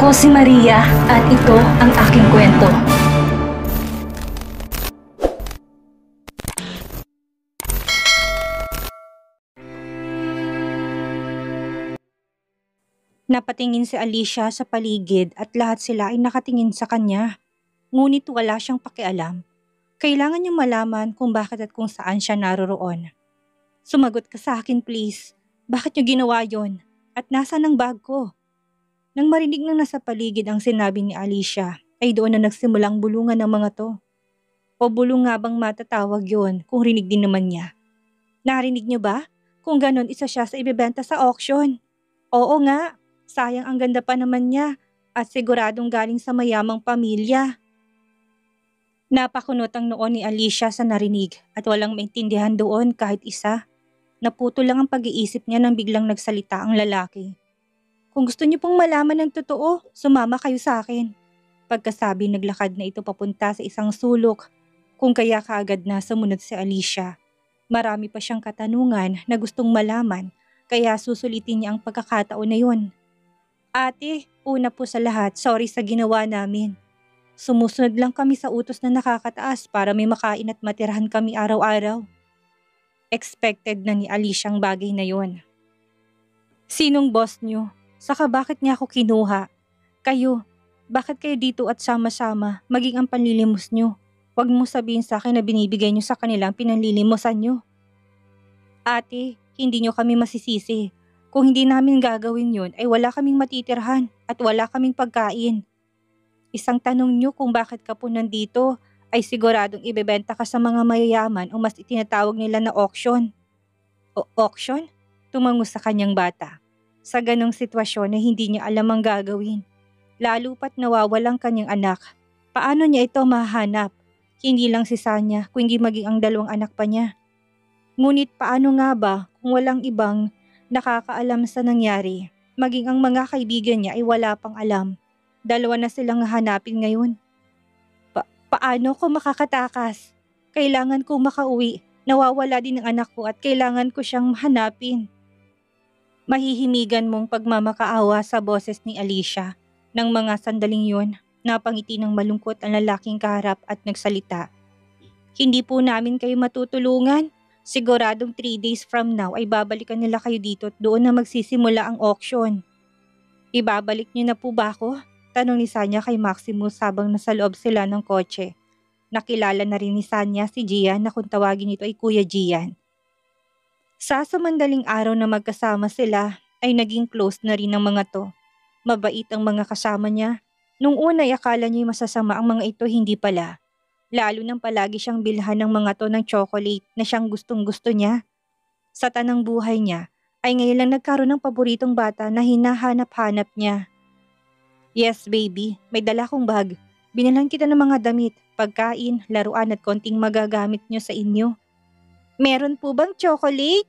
Ako si Maria at ito ang aking kwento. Napatingin si Alicia sa paligid at lahat sila ay nakatingin sa kanya. Ngunit wala siyang pakialam. Kailangan niyang malaman kung bakit at kung saan siya naroroon. Sumagot ka sa akin please. Bakit niyo ginawa yon? At nasaan ang bag ko? Nang marinig ng nasa paligid ang sinabi ni Alicia, ay doon na nagsimulang bulungan ng mga to. O bulong nga bang matatawag yon kung rinig din naman niya? Narinig niyo ba? Kung ganon isa siya sa ibebenta sa auction. Oo nga. Sayang ang ganda pa naman niya at siguradong galing sa mayamang pamilya. Napakunot ang noo ni Alicia sa narinig at walang maintindihan doon kahit isa. Naputo lang ang pag-iisip niya nang biglang nagsalita ang lalaki. Kung gusto niyo pong malaman ng totoo, sumama kayo sa akin. Pagkasabi naglakad na ito papunta sa isang sulok kung kaya kaagad na sumunod si Alicia. Marami pa siyang katanungan na gustong malaman kaya susulitin niya ang pagkakataon na yun. Ate, una po sa lahat, sorry sa ginawa namin. Sumusunod lang kami sa utos na nakakataas para may makain at matirahan kami araw-araw. Expected na ni Alicia ang bagay na yon. Sinong boss niyo? Saka bakit niya ako kinuha? Kayo, bakit kayo dito at sama-sama maging ang panlilimos niyo? Huwag mo sabihin sa akin na binibigay niyo sa kanilang pinanlilimusan niyo. Ate, hindi niyo kami masisisi. Kung hindi namin gagawin yun ay wala kaming matitirhan at wala kaming pagkain. Isang tanong nyo kung bakit ka po nandito ay siguradong ibebenta ka sa mga mayayaman o mas itinatawag nila na auction. O auction? Tumango sa kanyang bata. Sa ganong sitwasyon na hindi niya alam ang gagawin. Lalo pat nawawalang kanyang anak. Paano niya ito mahanap? Hindi lang si Sanya kundi maging ang dalawang anak pa niya. Ngunit paano nga ba kung walang ibang nakakaalam sa nangyari, maging ang mga kaibigan niya ay wala pang alam. Dalawa na silang hanapin ngayon. Paano ko makakatakas? Kailangan kong makauwi. Nawawala din ang anak ko at kailangan ko siyang hanapin. Mahihimigan mong pagmamakaawa sa boses ni Alicia. Nang mga sandaling yun, napangiti ng malungkot ang lalaking kaharap at nagsalita. Hindi po namin kayo matutulungan. Siguradong 3 days from now ay babalikan nila kayo dito at doon na magsisimula ang auction. Ibabalik niyo na po ba ako? Tanong ni Sanya kay Maximus habang nasa loob sila ng kotse. Nakilala na rin ni Sanya si Gian na kung tawagin ito ay Kuya Gian. Sa samandaling araw na magkasama sila ay naging close na rin ang mga to. Mabait ang mga kasama niya. Nung una ay akala niya masasama ang mga ito, hindi pala. Lalo nang palagi siyang bilhan ng mga to ng chocolate na siyang gustong-gusto niya. Sa tanang buhay niya, ay ngayon lang nagkaroon ng paboritong bata na hinahanap-hanap niya. Yes baby, may dala kong bag. Binilhan kita ng mga damit, pagkain, laruan at konting magagamit niyo sa inyo. Meron po bang chocolate?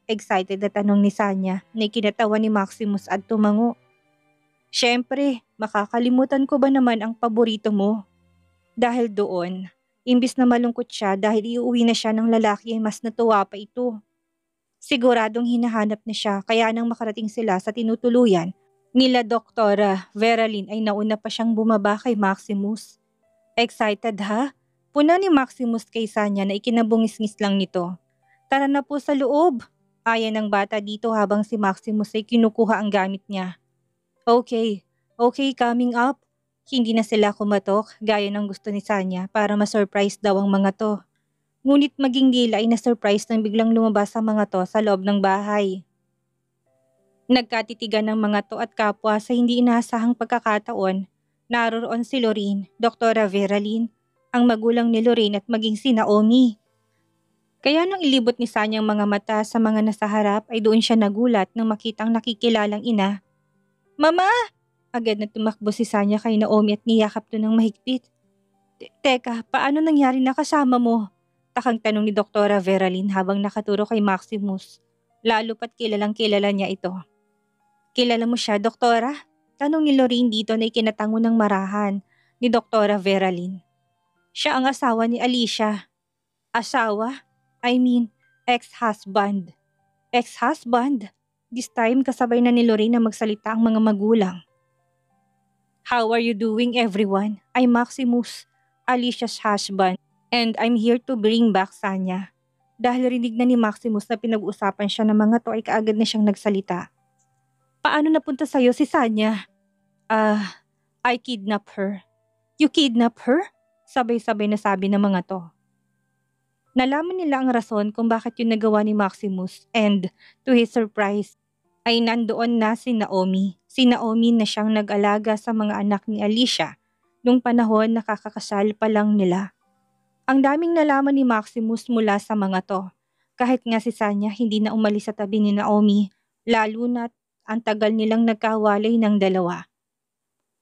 Excited na tanong ni Sanya na ikinatawa ni Maximus at tumango. Siyempre, makakalimutan ko ba naman ang paborito mo? Dahil doon, imbis na malungkot siya dahil iuwi na siya ng lalaki ay mas natuwa pa ito. Siguradong hinahanap na siya kaya nang makarating sila sa tinutuluyan nila Doktora Veralyn ay nauna pa siyang bumaba kay Maximus. Excited ha? Puna ni Maximus kay Sanya na ikinabungis-ngis lang nito. Tara na po sa loob. Ayan ng bata dito habang si Maximus ay kinukuha ang gamit niya. Okay, coming up. Hindi na sila kumatok gaya ng gusto ni Sanya para ma-surprise daw ang mga to. Ngunit maging dila ay na-surprise nang biglang lumabas ang mga to sa loob ng bahay. Nagkatitigan ng mga to at kapwa sa hindi inaasahang pagkakataon. Naroroon si Lorraine, Doktora Veralyn, ang magulang ni Lorraine at maging si Naomi. Kaya nang ilibot ni Sanya ang mga mata sa mga nasa harap ay doon siya nagulat nang makitang nakikilalang ina. Mama! Agad na tumakbo si Sanya kay Naomi at niyakap to ng mahigpit. Teka, paano nangyari na kasama mo? Takang tanong ni Doktora Veralyn habang nakaturo kay Maximus. Lalo pat kilalang kilala niya ito. Kilala mo siya, Doktora? Tanong ni Lorraine dito na ikinatango ng marahan ni Doktora Veralyn. Siya ang asawa ni Alicia. Asawa? I mean, ex-husband. Ex-husband? This time kasabay na ni Lorraine na magsalita ang mga magulang. How are you doing, everyone? I'm Maximus, Alicia's husband, and I'm here to bring back Sanya. Dahil rinig na ni Maximus na pinag-usapan siya ng mga to ay kaagad na siyang nagsalita. Paano napunta sa'yo si Sanya? I kidnap her. You kidnap her? Sabay-sabay na sabi ng mga to. Nalaman nila ang rason kung bakit yun nagawa ni Maximus and to his surprise ay nandoon na si Naomi. Si Naomi na siyang nag-alaga sa mga anak ni Alicia nung panahon na kakakasal pa lang nila. Ang daming nalaman ni Maximus mula sa mga to. Kahit nga si Sanya hindi na umalis sa tabi ni Naomi, lalo na't ang tagal nilang nagkawalay ng dalawa.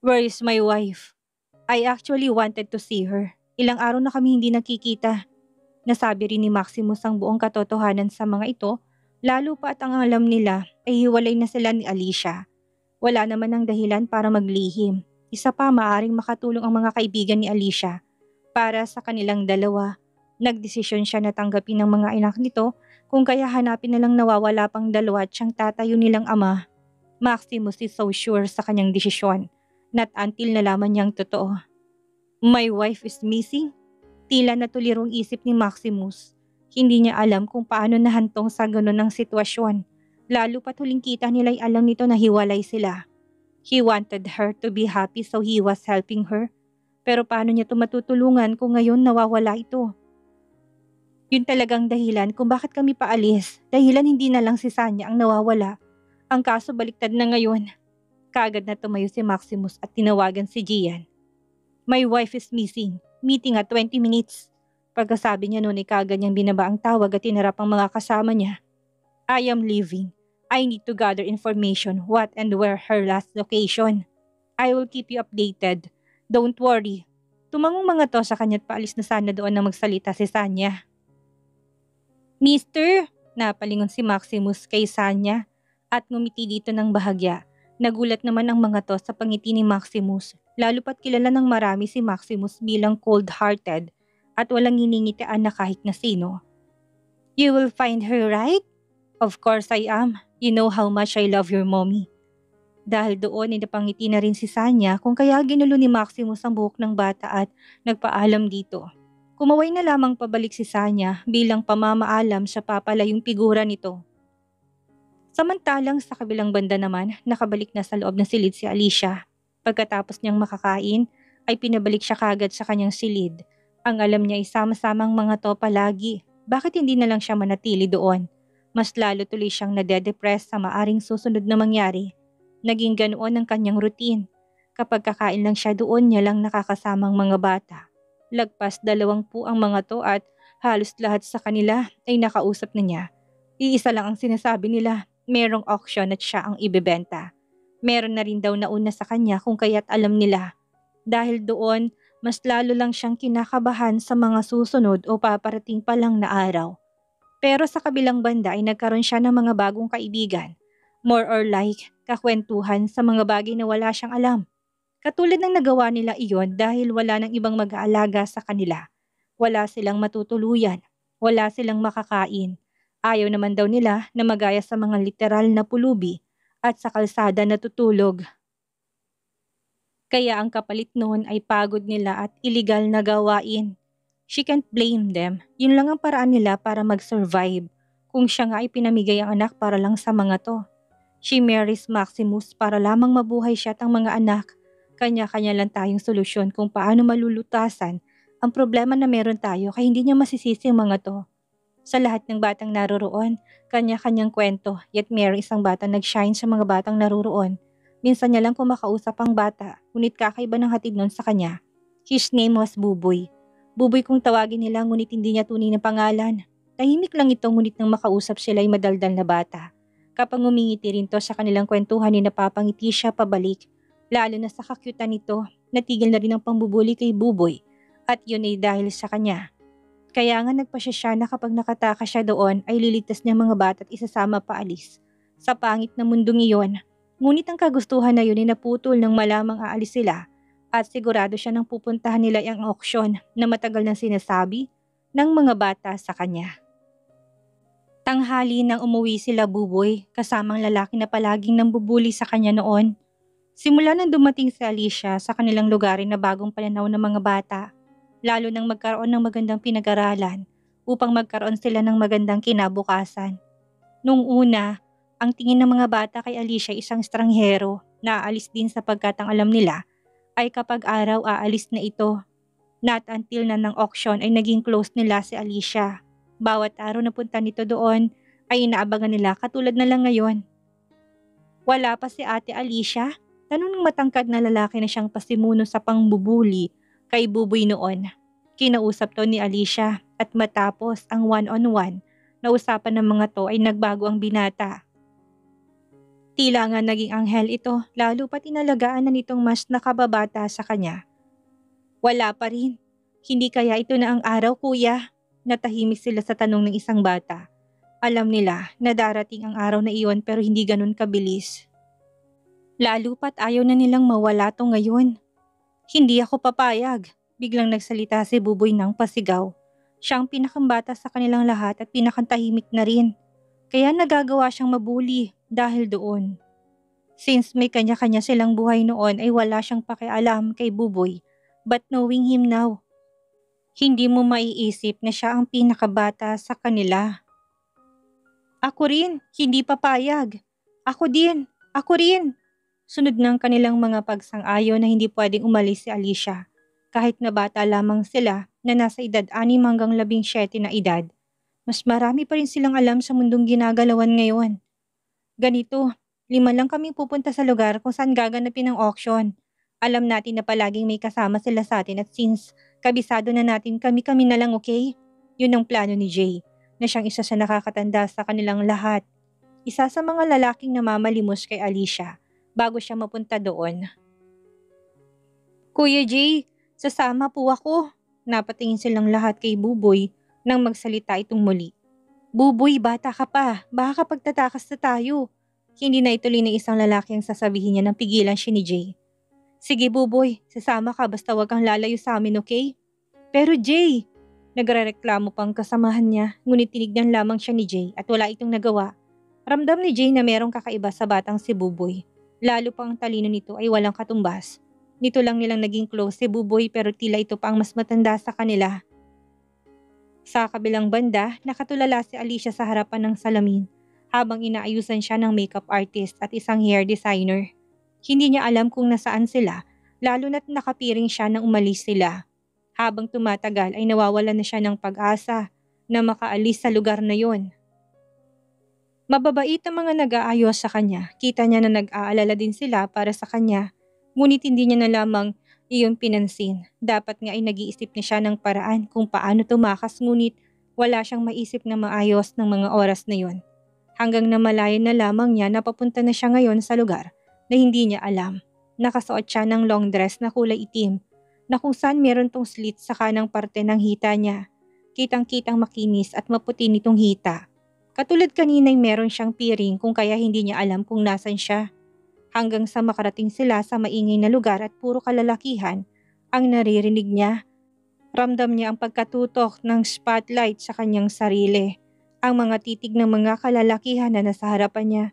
Where is my wife? I actually wanted to see her. Ilang araw na kami hindi nakikita. Nasabi rin ni Maximus ang buong katotohanan sa mga ito, lalo pa at ang alam nila ay hiwalay na sila ni Alicia. Wala naman ang dahilan para maglihim. Isa pa, maaring makatulong ang mga kaibigan ni Alicia. Para sa kanilang dalawa, nagdesisyon siya na tanggapin ng mga anak nito kung kaya hanapin na lang nawawala pang dalawa at siyang tatayo nilang ama. Maximus is so sure sa kanyang desisyon, not until nalaman niyang totoo. My wife is missing? Tila natulirong isip ni Maximus. Hindi niya alam kung paano nahantong sa ganun ang sitwasyon. Lalo pat huling kita nila'y alam nito na hiwalay sila. He wanted her to be happy so he was helping her. Pero paano niya ito matutulungan kung ngayon nawawala ito? Yun talagang dahilan kung bakit kami paalis. Dahilan hindi na lang si Sanya ang nawawala. Ang kaso baliktad na ngayon. Kaagad na tumayo si Maximus at tinawagan si Gian. My wife is missing. Meeting at 20 minutes. Pagkasabi niya noon ay kaagad niyang binaba ang tawag at tinarap ang mga kasama niya. I am leaving. I need to gather information what and where her last location. I will keep you updated. Don't worry. Tumangong mga to sa kanya at paalis na sana doon na magsalita si Sanya. Mister, napalingon si Maximus kay Sanya at ngumiti dito ng bahagya. Nagulat naman ang mga to sa pangiti ni Maximus, lalo pat kilala ng marami si Maximus bilang cold-hearted at walang hiningitian na kahit na sino. You will find her, right? Of course I am. You know how much I love your mommy. Dahil doon ay napangiti na rin si Sanya kung kaya ginulo ni Maximus ang buhok ng bata at nagpaalam dito. Kumaway na lamang pabalik si Sanya bilang pamamaalam sa papalayong figura nito. Samantalang sa kabilang banda naman, nakabalik na sa loob ng silid si Alicia. Pagkatapos niyang makakain, ay pinabalik siya kagad sa kanyang silid. Ang alam niya ay sama-samang mga to palagi. Bakit hindi na lang siya manatili doon? Mas lalo tuloy siyang nade-depress sa maaring susunod na mangyari. Naging ganoon ang kanyang routine. Kapag kakain lang siya doon, niya lang nakakasamang mga bata. Lagpas 20 ang mga to at halos lahat sa kanila ay nakausap na niya. Iisa lang ang sinasabi nila. Merong auction at siya ang ibebenta. Meron na rin daw nauna sa kanya kung kaya't alam nila. Dahil doon, mas lalo lang siyang kinakabahan sa mga susunod o paparating pa lang na araw. Pero sa kabilang banda ay nagkaroon siya ng mga bagong kaibigan. More or like, kakwentuhan sa mga bagay na wala siyang alam. Katulad ng nagawa nila iyon dahil wala ng ibang mag-aalaga sa kanila. Wala silang matutuluyan. Wala silang makakain. Ayaw naman daw nila na magaya sa mga literal na pulubi at sa kalsada na tutulog. Kaya ang kapalit noon ay pagod nila at iligal na gawain. She can't blame them. Yun lang ang paraan nila para mag-survive. Kung siya nga ay pinamigay ang anak para lang sa mga to. She marries Maximus para lamang mabuhay siya at ang mga anak. Kanya-kanya lang tayong solusyon kung paano malulutasan ang problema na meron tayo kaya hindi niya masisisi ang mga to. Sa lahat ng batang naroroon, kanya-kanyang kwento, yet mayroong isang bata nag-shine sa mga batang naroroon. Minsan niya lang kumakausap ang bata, ngunit kakaiba ng hatid nun sa kanya. His name was Buboy. Buboy kung tawagin nila ngunit hindi niya tunay na pangalan. Tahimik lang ito ngunit nang makausap sila ay madaldal na bata. Kapag ngumingiti rin to sa kanilang kwentuhan ay napapangiti siya pabalik. Lalo na sa kakyutan nito, natigil na rin ang pambubuli kay Buboy. At yun ay dahil sa kanya. Kaya nga nagpasya siya na kapag nakataka siya doon ay liligtas niya mga bata at isasama paalis. Sa pangit na mundong iyon, ngunit ang kagustuhan na yun ay naputol nang malamang aalis sila at sigurado siya nang pupuntahan nila ang auksyon na matagal nang sinasabi ng mga bata sa kanya. Tanghali nang umuwi sila Buboy kasamang lalaki na palaging nambubuli sa kanya noon. Simula nang dumating si Alicia sa kanilang lugarin na bagong pananaw ng mga bata, lalo nang magkaroon ng magandang pinag-aralan upang magkaroon sila ng magandang kinabukasan. Noong una, ang tingin ng mga bata kay Alicia ay isang estranghero na aalis din sapagkat ang alam nila ay kapag araw aalis na ito. Not until na ng auction ay naging close nila si Alicia. Bawat araw na punta nito doon ay inaabangan nila katulad na lang ngayon. Wala pa si Ate Alicia? Tanong ng matangkad na lalaki na siyang pasimuno sa pangbubuli kay Buboy noon. Kinausap to ni Alicia at matapos ang one-on-one na usapan ng mga to ay nagbago ang binata. Tila nga naging anghel ito lalo pat inalagaan na nitong mas nakababata sa kanya. Wala pa rin. Hindi kaya ito na ang araw, kuya? Natahimik sila sa tanong ng isang bata. Alam nila na darating ang araw na iyon pero hindi ganun kabilis. Lalo pat ayaw na nilang mawala to ngayon. Hindi ako papayag. Biglang nagsalita si Buboy ng pasigaw. Siya ang pinakambata sa kanilang lahat at pinakantahimik na rin. Kaya nagagawa siyang mabuli dahil doon. Since may kanya-kanya silang buhay noon ay wala siyang pakialam kay Buboy. But knowing him now, hindi mo maiisip na siya ang pinakabata sa kanila. Ako rin, hindi papayag. Ako din. Sunod ng kanilang mga pagsang-ayon na hindi pwedeng umalis si Alicia. Kahit na bata lamang sila na nasa edad 6 hanggang 17 na edad. Mas marami pa rin silang alam sa mundong ginagalawan ngayon. Ganito, 5 lang kaming pupunta sa lugar kung saan gaganapin ang auction. Alam natin na palaging may kasama sila sa atin at since kabisado na natin kami-kami na lang, okay? Yun ang plano ni Jay, na siyang isa sa nakakatanda sa kanilang lahat. Isa sa mga lalaking namamalimos kay Alicia bago siya mapunta doon. Kuya Jay, sasama po ako. Napatingin silang lahat kay Buboy nang magsalita itong muli. Buboy, bata ka pa. Baka kapag tatakas na tayo. Hindi na ituloy ng isang lalaki ang sasabihin niya nang pigilan siya ni Jay. Sige Buboy, sasama ka basta wag kang lalayo sa amin, okay? Pero Jay, nagrereklamo pang kasamahan niya, ngunit tinignan lamang siya ni Jay at wala itong nagawa. Ramdam ni Jay na merong kakaiba sa batang si Buboy. Lalo pang ang talino nito ay walang katumbas. Nito lang nilang naging close si Buboy pero tila ito pa ang mas matanda sa kanila. Sa kabilang banda, nakatulala si Alicia sa harapan ng salamin habang inaayusan siya ng makeup artist at isang hair designer. Hindi niya alam kung nasaan sila, lalo na't nakapiring siya nang umalis sila. Habang tumatagal ay nawawalan na siya ng pag-asa na makaalis sa lugar na yon. Mababait ang mga nag-aayos sa kanya. Kita niya na nag-aalala din sila para sa kanya. Ngunit hindi niya na lamang iyon pinansin. Dapat nga ay nag-iisip na siya ng paraan kung paano tumakas ngunit wala siyang maisip na maayos ng mga oras na yon. Hanggang namalayan na lamang niya na papunta na siya ngayon sa lugar na hindi niya alam. Nakasuot siya ng long dress na kulay itim na kung saan meron tong slit sa kanang parte ng hita niya. Kitang-kitang makinis at maputi nitong hita. Katulad kanina'y meron siyang piring kung kaya hindi niya alam kung nasan siya. Hanggang sa makarating sila sa maingay na lugar at puro kalalakihan ang naririnig niya. Ramdam niya ang pagkatutok ng spotlight sa kanyang sarili. Ang mga titig ng mga kalalakihan na nasa harapan niya.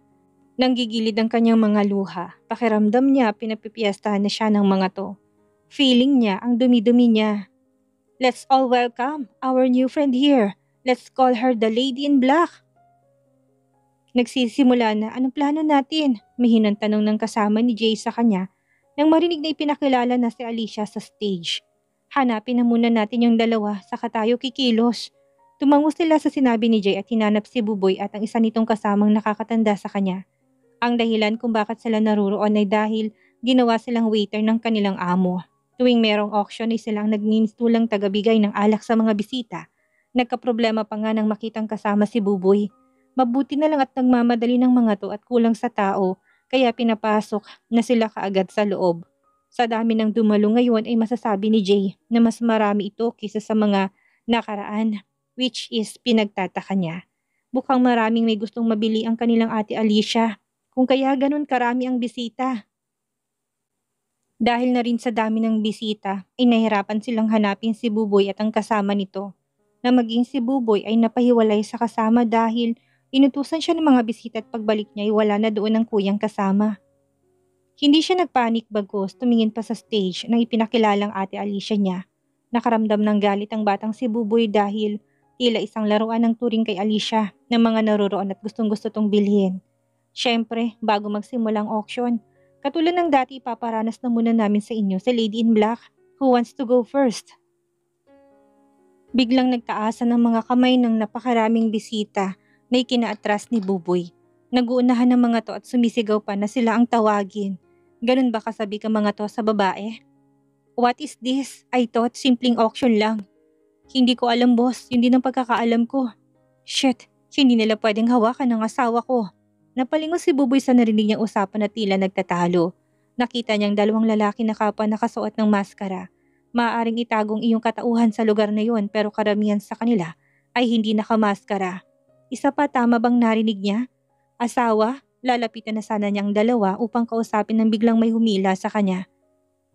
Nanggigilid ang kanyang mga luha. Pakiramdam niya pinapipiestahan na siya ng mga to. Feeling niya ang dumi-dumi niya. Let's all welcome our new friend here. Let's call her the Lady in Black. Nagsisimula na, anong plano natin? Mahinang tanong ng kasama ni Jay sa kanya nang marinig na ipinakilala na si Alicia sa stage. Hanapin na muna natin yung dalawa, saka tayo kikilos. Tumango sila sa sinabi ni Jay at hinanap si Buboy at ang isa nitong kasamang nakakatanda sa kanya. Ang dahilan kung bakit sila naruroon ay dahil ginawa silang waiter ng kanilang amo. Tuwing merong auction ay silang nagninstulang tagabigay ng alak sa mga bisita. Nagkaproblema pa nga nang makitang kasama si Buboy. Mabuti na lang at nagmamadali ng mga to at kulang sa tao kaya pinapasok na sila kaagad sa loob. Sa dami ng dumalo ngayon ay masasabi ni Jay na mas marami ito kaysa sa mga nakaraan, which is pinagtataka niya. Mukhang maraming may gustong mabili ang kanilang ate Alicia, kung kaya ganun karami ang bisita. Dahil na rin sa dami ng bisita, ay nahirapan silang hanapin si Buboy at ang kasama nito. Na maging si Buboy ay napahiwalay sa kasama dahil inutusan siya ng mga bisita at pagbalik niya ay wala na doon ang kuyang kasama. Hindi siya nagpanik bagkus tumingin pa sa stage nang ipinakilalang Ate Alicia niya. Nakaramdam ng galit ang batang si Buboy dahil tila isang laruan ng turing kay Alicia ng mga naroroon at gustong-gusto tong bilhin. Siyempre, bago magsimula ang auction, katulad ng dati ipaparanas na muna namin sa inyo sa Lady in Black. Who wants to go first? Biglang nagtaasan ng mga kamay ng napakaraming bisita na ikinaatras ni Buboy. Naguunahan ng mga to at sumisigaw pa na sila ang tawagin. Ganun ba kasabi ka mga to sa babae? What is this? I thought simpleng auction lang. Hindi ko alam boss, yun din ang pagkakaalam ko. Shit, hindi nila pwedeng hawakan ng asawa ko. Napalingon si Buboy sa narinig niyang usapan na tila nagtatalo. Nakita niyang dalawang lalaki na kapwa nakasuot ng maskara. Maaaring itagong iyong katauhan sa lugar na yon pero karamihan sa kanila ay hindi nakamaskara. Isa pa, tama bang narinig niya? Asawa, lalapitan na sana niyang dalawa upang kausapin ng biglang may humila sa kanya.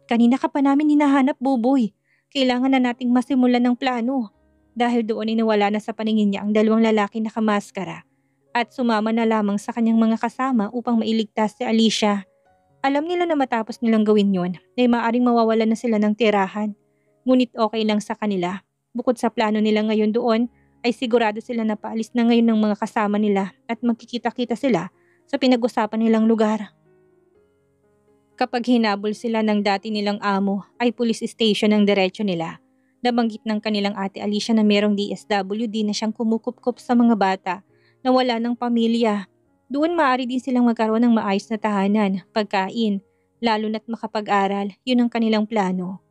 Kanina ka pa namin hinahanap, Buboy. Kailangan na nating masimulan ng plano. Dahil doon inawala na sa paningin niya ang dalawang lalaki nakamaskara at sumama na lamang sa kanyang mga kasama upang mailigtas si Alicia. Alam nila na matapos nilang gawin yon ay maaaring mawawalan na sila ng tirahan. Ngunit okay lang sa kanila. Bukod sa plano nila ngayon doon, ay sigurado sila na paalis na ngayon ng mga kasama nila at magkikita-kita sila sa pinag-usapan nilang lugar. Kapag hinabol sila ng dati nilang amo, ay police station ang diretsyo nila. Nabanggit ng kanilang Ate Alicia na merong DSWD na siyang kumukup-kup sa mga bata na wala ng pamilya. Doon maaari din silang magkaroon ng maayos na tahanan, pagkain, lalo na't makapag-aral, yun ang kanilang plano.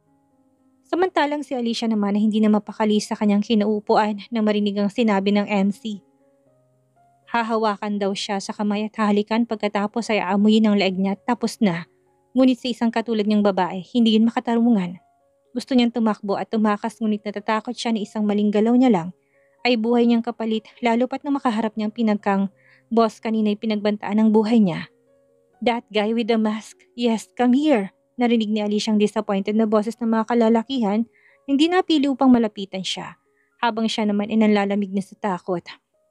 Samantalang si Alicia naman na hindi na mapakali sa kanyang kinaupuan nang marinig ang sinabi ng MC. Hahawakan daw siya sa kamay at hahalikan pagkatapos ay aamuyin ang leeg niya at tapos na. Ngunit sa isang katulad niyang babae, hindi yun makatarungan. Gusto niyang tumakbo at tumakas ngunit natatakot siya na isang maling galaw niya lang ay buhay niyang kapalit lalo pat na makaharap niyang pinagkang boss kanina'y pinagbantaan ng buhay niya. That guy with the mask, yes, come here. Narinig ni Alicia ang disappointed na boses ng mga kalalakihan, hindi napili upang malapitan siya. Habang siya naman ay nanlalamig na sa takot.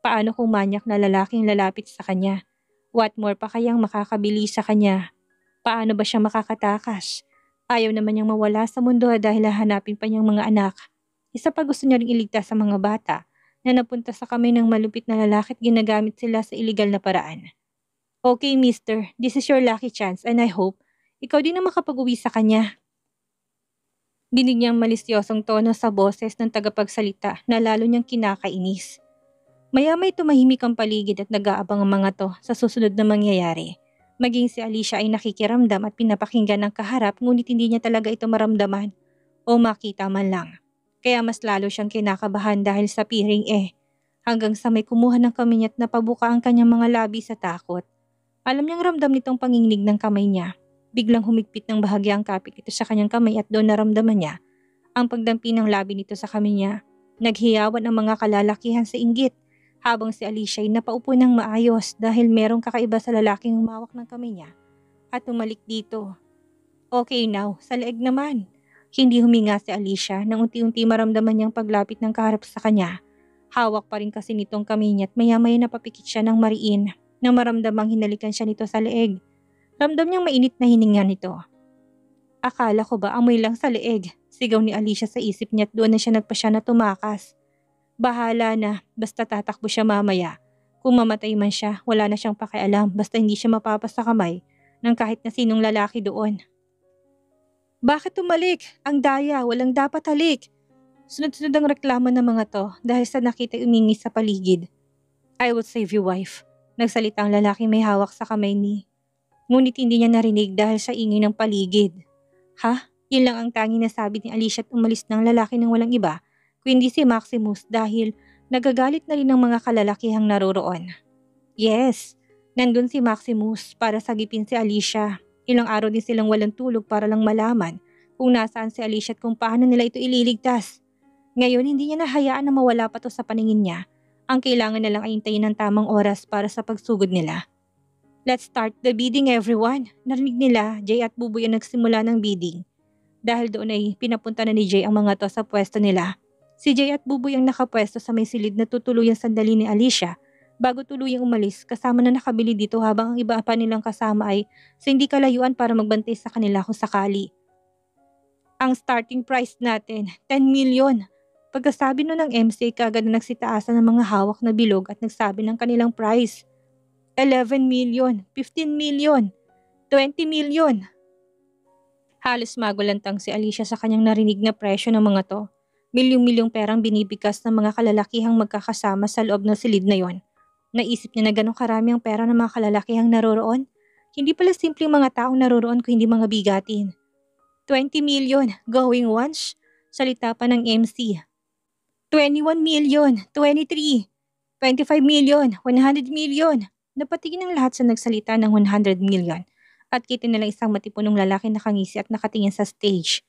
Paano kung manyak na lalaking lalapit sa kanya? What more pa kayang makakabili sa kanya? Paano ba siya makakatakas? Ayaw naman niyang mawala sa mundo dahil hahanapin pa niyang mga anak. Isa pa gusto niya ring iligtas sa mga bata na napunta sa kamay ng malupit na lalaki at ginagamit sila sa iligal na paraan. Okay, mister, this is your lucky chance and I hope ikaw din ang makapag-uwi sa kanya. Dinig niyang malisyosong tono sa boses ng tagapagsalita na lalo niyang kinakainis. Maya-may tumahimik ang paligid at nag-aabang ang mga to sa susunod na mangyayari. Maging si Alicia ay nakikiramdam at pinapakinggan ng kaharap ngunit hindi niya talaga ito maramdaman o makita man lang. Kaya mas lalo siyang kinakabahan dahil sa piring hanggang sa may kumuha ng kamay niya at napabuka ang kanyang mga labi sa takot. Alam niyang ramdam nitong panginginig ng kamay niya. Biglang humigpit ng bahagya ang kapit ito sa kanyang kamay at doon naramdaman niya ang pagdampi ng labi nito sa kamay niya. Naghiyawan ang mga kalalakihan sa inggit habang si Alicia ay napaupo ng maayos dahil merong kakaiba sa lalaking humawak ng kamay niya at tumalik dito. Okay now, sa leeg naman. Hindi huminga si Alicia nang unti-unti maramdaman niyang paglapit ng kaharap sa kanya. Hawak pa rin kasi nitong kamay niya at maya-maya napapikit siya ng mariin nang maramdamang hinalikan siya nito sa leeg. Ramdam niyang mainit na hininga nito. Akala ko ba amoy lang sa leeg? Sigaw ni Alicia sa isip niya at doon na siya nagpasya na tumakas. Bahala na, basta tatakbo siya mamaya. Kung mamatay man siya, wala na siyang pakialam basta hindi siya mapapasa kamay ng kahit na sinong lalaki doon. Bakit tumalik? Ang daya, walang dapat halik. Sunod-sunod ang reklamo ng mga to dahil sa nakita umingi sa paligid. I will save you, wife. Nagsalita ang lalaki may hawak sa kamay ni. Ngunit hindi niya narinig dahil sa ingay ng paligid. Ha? Yun lang ang tanging nasabi ni Alicia at umalis ng lalaki ng walang iba, kundi si Maximus dahil nagagalit na rin ng mga kalalakihang naroroon. Yes, nandun si Maximus para sagipin si Alicia. Ilang araw din silang walang tulog para lang malaman kung nasaan si Alicia at kung paano nila ito ililigtas. Ngayon hindi niya nahayaan na mawala pa to sa paningin niya. Ang kailangan na lang ay hintayin ng tamang oras para sa pagsugod nila. Let's start the bidding, everyone. Narinig nila, Jay at Buboy ang nagsimula ng bidding. Dahil doon ay pinapunta na ni Jay ang mga to sa pwesto nila. Si Jay at Buboy ang nakapwesto sa may silid na tutuluyang sandali ni Alicia Bago tuluyang umalis, kasama na nakabili dito habang ang iba pa nilang kasama ay sa hindi kalayuan para magbantay sa kanila kung sakali. Ang starting price natin, 10 million. Pagkasabi nun ng MC, kagad na nagsitaasan ng mga hawak na bilog at nagsabi ng kanilang price. 11 million, 15 million, 20 million. Halos magulantang si Alicia sa kanyang narinig na presyo ng mga to. Milyong-milyong perang binibigkas ng mga kalalakihang magkakasama sa loob ng silid na yon. Naisip niya na ganong karami ang pera ng mga kalalakihang naroroon. Hindi pala simpleng mga taong naroroon kung hindi mga bigatin. 20 million, going once, salita pa ng MC. 21 million, 23, 25 million, 100 million. Napatigin ang lahat sa nagsalita ng 100 million. At kita nilang isang matipunong lalaki nakangisi at nakatingin sa stage.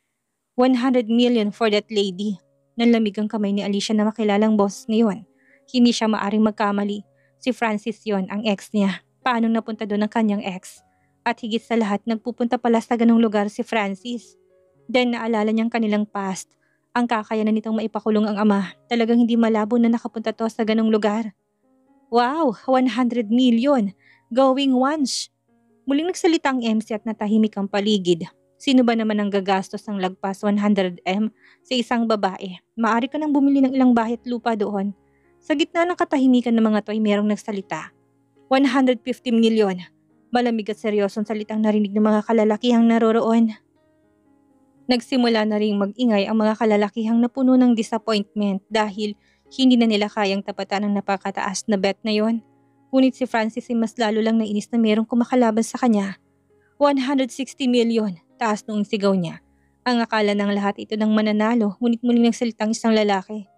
100 million for that lady. Nanlamig ang kamay ni Alicia na makilalang boss ngayon. Hindi siya maaring magkamali. Si Francis yon, ang ex niya. Paano napunta doon ang kanyang ex? At higit sa lahat, nagpupunta pala sa ganong lugar si Francis. Then naalala niyang kanilang past. Ang kakayanan nitong maipakulong ang ama. Talagang hindi malabo na nakapunta to sa ganong lugar. Wow, 100 million. Going once. Muling nagsalita ang MC at natahimik ang paligid. Sino ba naman ang gagastos ng lagpas 100M sa isang babae? Maaari ka nang bumili ng ilang bahay at lupa doon. Sa gitna ng katahimikan ng mga to ay merong nagsalita. 150 million. Malamig at seryosong salitang narinig ng mga kalalakihang naroroon. Nagsimula na ring mag-ingay ang mga kalalakihang napuno ng disappointment dahil hindi na nila kayang tapatan ang napakataas na bet na yon. Ngunit si Francis ay mas lalo lang nainis na merong kumakalaban sa kanya. 160 million, taas noong sigaw niya. Ang akala ng lahat ito ng mananalo, ngunit muling nagsalitang isang lalaki.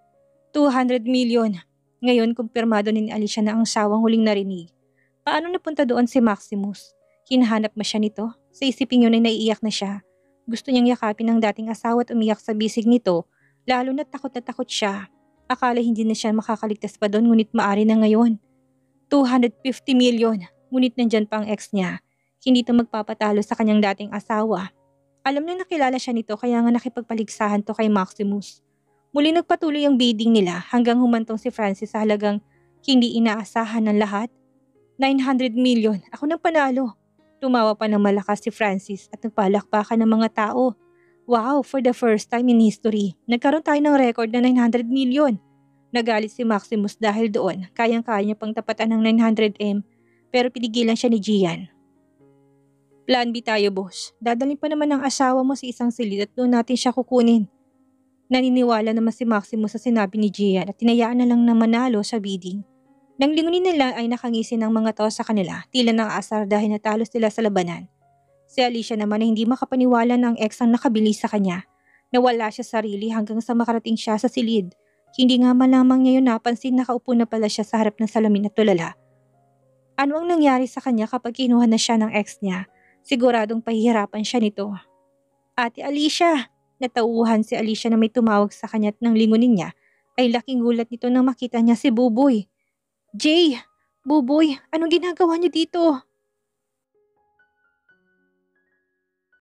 200 million. Ngayon, kumpirmado ni Alicia na ang sawang huling narinig. Paano napunta doon si Maximus? Hinahanap ba siya nito? Sa isipin yun ay naiiyak na siya. Gusto niyang yakapin ang dating asawa at umiyak sa bisig nito, lalo na takot siya. Akala hindi na siya makakaligtas pa doon, ngunit maari na ngayon. 250 million, ngunit nandyan pa ang ex niya. Hindi ito magpapatalo sa kanyang dating asawa. Alam na nakilala siya nito kaya nga nakipagpaligsahan to kay Maximus. Muli nagpatuloy ang bidding nila hanggang humantong si Francis sa halagang hindi inaasahan ng lahat. 900 million, ako nang panalo. Tumawa pa ng malakas si Francis at nagpalakpakan ng mga tao. Wow, for the first time in history, nagkaroon tayo ng record na 900 million. Nagalit si Maximus dahil doon, kayang-kaya niya pang tapatan ng 900M pero pinigilan siya ni Gian. Plan B tayo, boss. Dadalhin pa naman ang asawa mo sa isang silid at doon natin siya kukunin. Naniniwala naman si Maximus sa sinabi ni Gian at tinayaan na lang na manalo sa bidding. Nang lingunin nila ay nakangisi ng mga tao sa kanila, tila ng asar dahil natalo sila sa labanan. Si Alicia naman ay hindi makapaniwala na ang ex ang nakabili sa kanya. Nawala siya sarili hanggang sa makarating siya sa silid. Hindi nga malamang niya yun napansin na nakaupo na pala siya sa harap ng salamin at tulala. Ano ang nangyari sa kanya kapag kinuha na siya ng ex niya? Siguradong pahihirapan siya nito. Ate Alicia! Natauhan si Alicia na may tumawag sa kanya at nang lingunin niya ay laking gulat nito nang makita niya si Buboy. Jay! Buboy! Anong ginagawa niyo dito?